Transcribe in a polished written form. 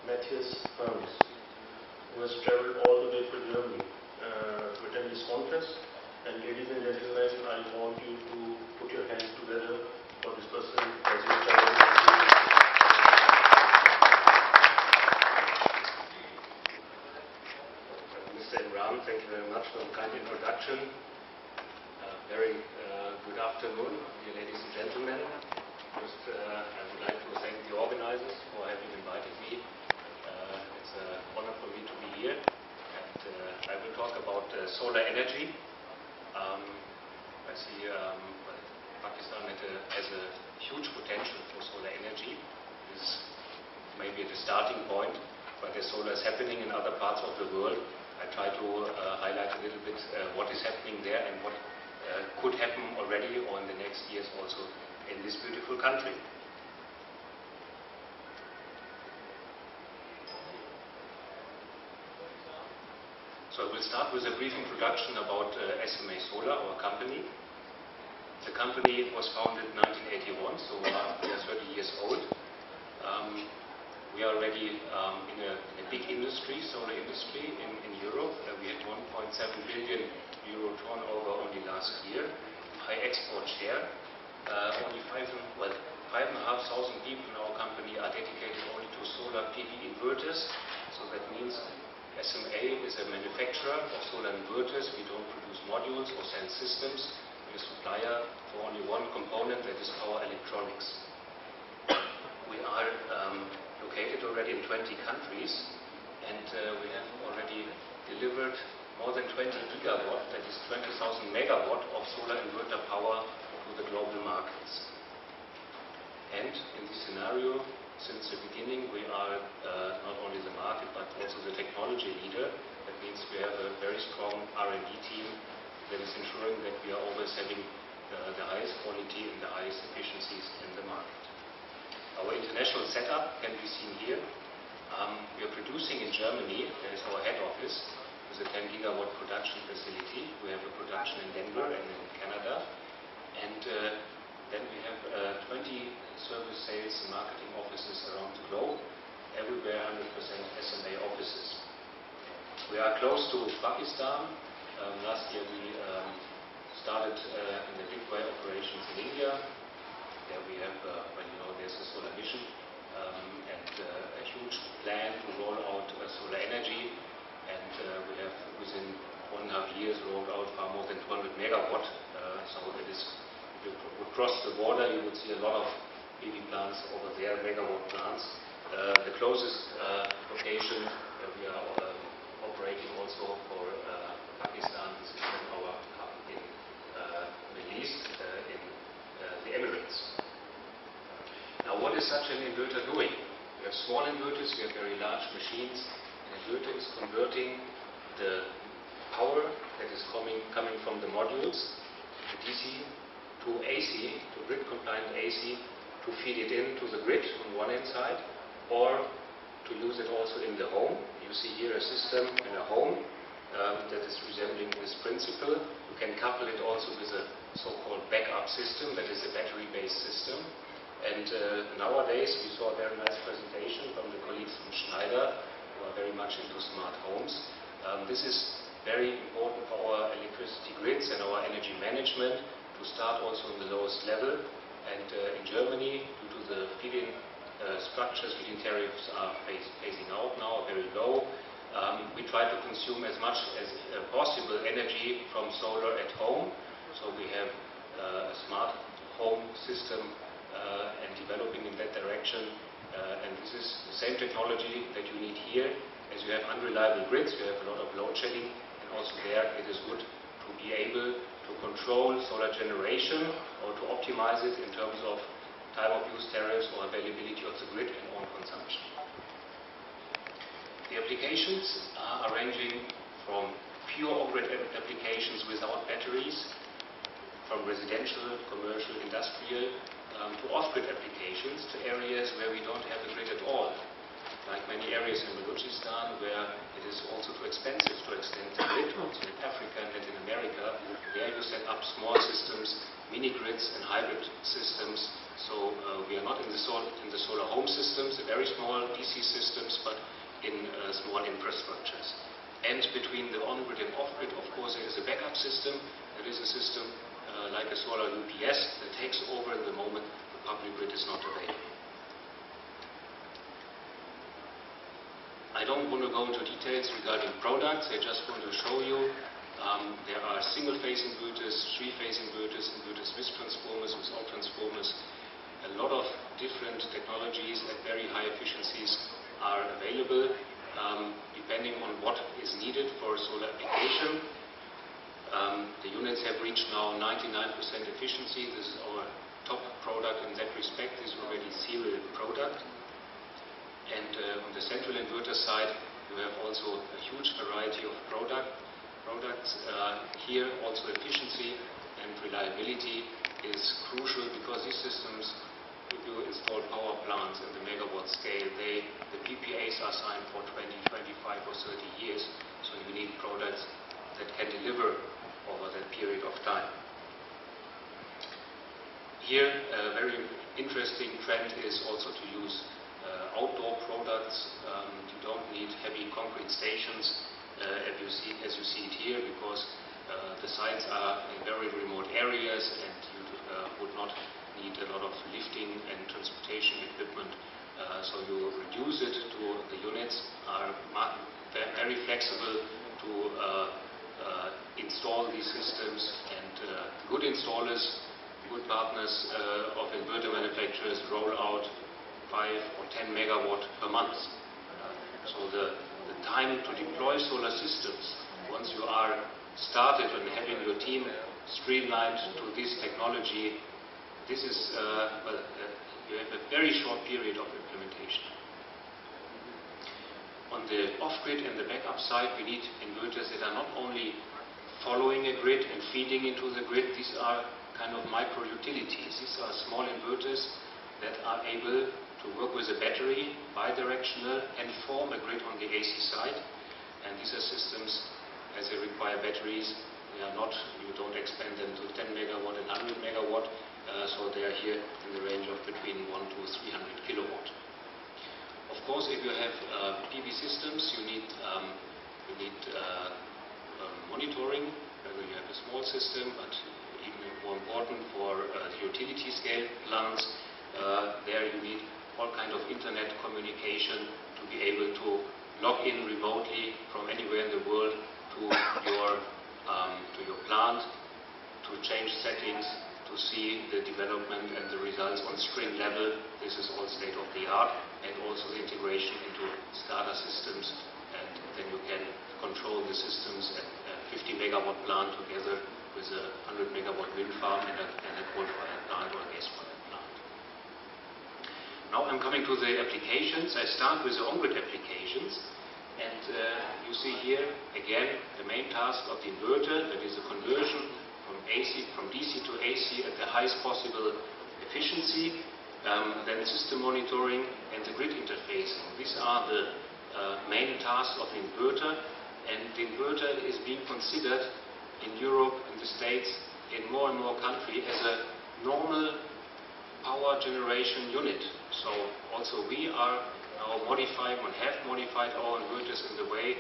Matthias Hermes, who has traveled all the way to Germany to attend this conference. And ladies and gentlemen, I want you to put your hands together for this person as he travels. Mr. Imran, thank you very much for the kind introduction. Very good afternoon, dear ladies and gentlemen. First, I would like to thank the organizers for having invited me. It's an honor for me to be here, and I will talk about solar energy. I see Pakistan has a huge potential for solar energy. This may be the starting point, but as solar is happening in other parts of the world, I try to highlight a little bit what is happening there and what could happen already or in the next years also in this beautiful country. So I will start with a brief introduction about SMA Solar, our company. The company was founded in 1981, so we are 30 years old. We are already in a big industry, solar industry in Europe. We had 1.7 billion euro turnover only last year, high export share. Only 5,500 people in our company are dedicated only to solar PV inverters. So that means SMA is a manufacturer of solar inverters. We don't produce modules or sell systems. We're a supplier for only one component, that is power electronics. We are located already in 20 countries, and we have already delivered more than 20 gigawatt, that is 20,000 megawatt of solar inverter power to the global markets. And in this scenario, since the beginning, we are not only the market but also the technology leader. That means we have a very strong R&D team that is ensuring that we are always having the highest quality and the highest efficiencies in the market. Our international setup can be seen here. We are producing in Germany. There is our head office with a 10 gigawatt production facility. We have a production in Denver and in Canada. And then we have 20 service, sales, and marketing offices around the globe, everywhere 100% SMA offices. We are close to Pakistan. Last year we started in a big way operations in India. There we have, there's a solar mission and a huge plan to roll out solar energy. And we have within 1.5 years rolled out far more than 200 megawatt. So it is, if you would cross the border, you would see a lot of PV plants over there, megawatt plants. The closest location we are operating also for Pakistan is in our hub in Middle East, in the Emirates. Now, what is such an inverter doing? We have small inverters, we have very large machines. An inverter is converting the power that is coming from the modules, the DC, to AC, to grid compliant AC, to feed it into the grid on one hand side, or to use it also in the home. You see here a system in a home that is resembling this principle. You can couple it also with a so-called backup system, that is a battery-based system. And nowadays we saw a very nice presentation from the colleagues from Schneider, who are very much into smart homes. This is very important for our electricity grids and our energy management to start also on the lowest level. And in Germany, due to the feed-in structures, feed-in tariffs are phasing out now, very low. We try to consume as much as possible energy from solar at home. So we have a smart home system and developing in that direction. And this is the same technology that you need here. As you have unreliable grids, you have a lot of load shedding, and also there it is good to be able to control solar generation or to optimize it in terms of time of use tariffs or availability of the grid and own consumption. The applications are ranging from pure on-grid applications without batteries, from residential, commercial, industrial, to off-grid applications, to areas where we don't have a grid at all. Like many areas in Balochistan where it is also too expensive to extend the grid, also in Africa and Latin America. There you set up small systems, mini grids and hybrid systems. So we are not in the installed in the solar home systems, very small DC systems, but in small infrastructures. And between the on-grid and off-grid, of course, there is a backup system. That is a system like a solar UPS that takes over in the moment the public grid is not available. I don't want to go into details regarding products. I just want to show you there are single-phase inverters, three-phase inverters, inverters with transformers, without transformers. A lot of different technologies at very high efficiencies are available, depending on what is needed for solar application. The units have reached now 99% efficiency. This is our top product in that respect. This is already serial product. And on the central inverter side, you have also a huge variety of products. Here also efficiency and reliability is crucial, because these systems, if you install power plants in the megawatt scale, the PPAs are signed for 20, 25 or 30 years, so you need products that can deliver over that period of time. Here a very interesting trend is also to use outdoor products. You don't need heavy concrete stations as you see it here, because the sites are in very remote areas and you would not need a lot of lifting and transportation equipment. So you reduce it to the units, are very flexible to install these systems, and good installers, good partners of inverter manufacturers roll out 5 or 10 megawatt per month. So the time to deploy solar systems, once you are started and having your team streamlined to this technology, this is you have a very short period of implementation. On the off-grid and the backup side, we need inverters that are not only following a grid and feeding into the grid. These are kind of micro utilities. These are small inverters that are able to work with a battery, bidirectional, and form a grid on the AC side. And these are systems, as they require batteries, they are not, you don't expand them to 10 megawatt and 100 megawatt, so they are here in the range of between 1 to 300 kilowatt. Of course, if you have PV systems, you need monitoring, whether you have a small system, but even more important for utility scale plants, there you need all kind of internet communication to be able to log in remotely from anywhere in the world to your plant, to change settings, to see the development and the results on string level. This is all state of the art, and also the integration into SCADA systems, and then you can control the systems at a 50 megawatt plant together with a 100 megawatt wind farm and a coal-fired plant or a gas-fired plant. Now I'm coming to the applications. I start with the on-grid applications, and you see here again the main task of the inverter, that is the conversion from DC to AC at the highest possible efficiency, then system monitoring and the grid interfacing. These are the main tasks of the inverter, and the inverter is being considered in Europe, in the States, in more and more countries as a normal power generation unit. So also we are now modifying and have modified our inverters in the way